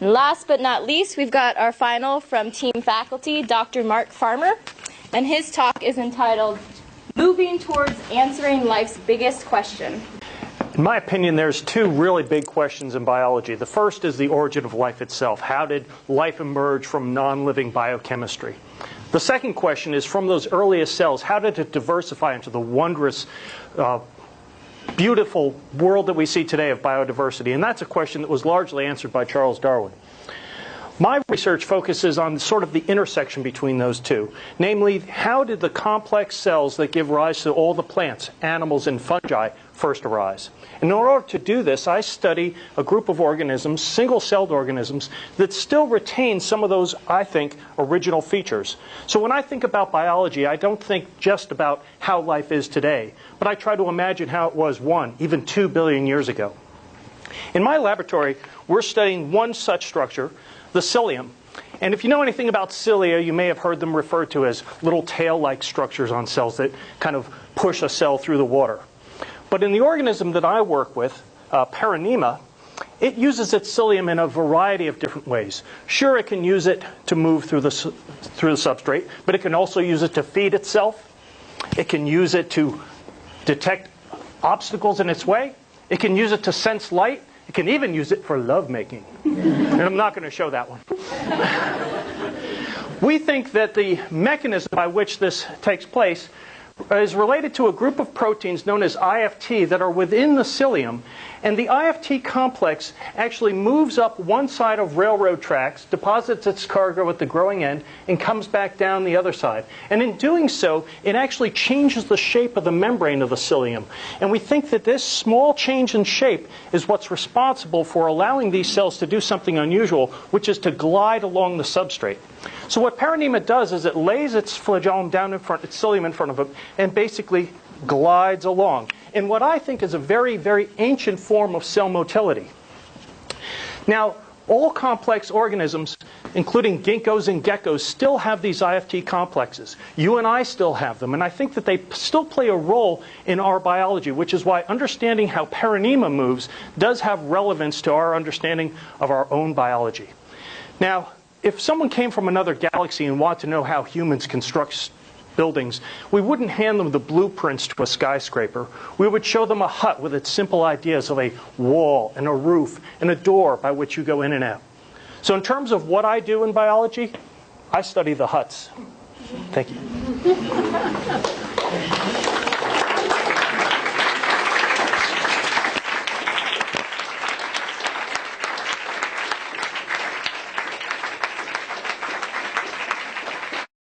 And last but not least, we've got our final from team faculty, Dr. Mark Farmer. And his talk is entitled, Moving Towards Answering Life's Biggest Question. In my opinion, there's two really big questions in biology. The first is the origin of life itself. How did life emerge from non-living biochemistry? The second question is, from those earliest cells, how did it diversify into the wondrous, beautiful world that we see today of biodiversity? And that's a question that was largely answered by Charles Darwin. My research focuses on sort of the intersection between those two. Namely, how did the complex cells that give rise to all the plants, animals, and fungi first arise? And in order to do this, I study a group of organisms, single-celled organisms, that still retain some of those, I think, original features. So when I think about biology, I don't think just about how life is today, but I try to imagine how it was 1, even 2 billion years ago. In my laboratory, we're studying one such structure, the cilium. And if you know anything about cilia, you may have heard them referred to as little tail-like structures on cells that kind of push a cell through the water. But in the organism that I work with, Paranema, it uses its cilium in a variety of different ways. Sure, it can use it to move through the substrate, but it can also use it to feed itself. It can use it to detect obstacles in its way. It can use it to sense light. It can even use it for lovemaking. And I'm not going to show that one. We think that the mechanism by which this takes place is related to a group of proteins known as IFT that are within the cilium. And the IFT complex actually moves up one side of railroad tracks, deposits its cargo at the growing end, and comes back down the other side. And in doing so, it actually changes the shape of the membrane of the cilium. And we think that this small change in shape is what's responsible for allowing these cells to do something unusual, which is to glide along the substrate. So what Paranema does is it lays its flagellum down in front, its cilium in front of it, and basically glides along in what I think is a very, very ancient form of cell motility. Now, all complex organisms, including ginkgos and geckos, still have these IFT complexes. You and I still have them, and I think that they still play a role in our biology, which is why understanding how Paranema moves does have relevance to our understanding of our own biology. Now, if someone came from another galaxy and wanted to know how humans construct buildings, we wouldn't hand them the blueprints to a skyscraper. We would show them a hut with its simple ideas of a wall and a roof and a door by which you go in and out. So in terms of what I do in biology, I study the huts. Thank you.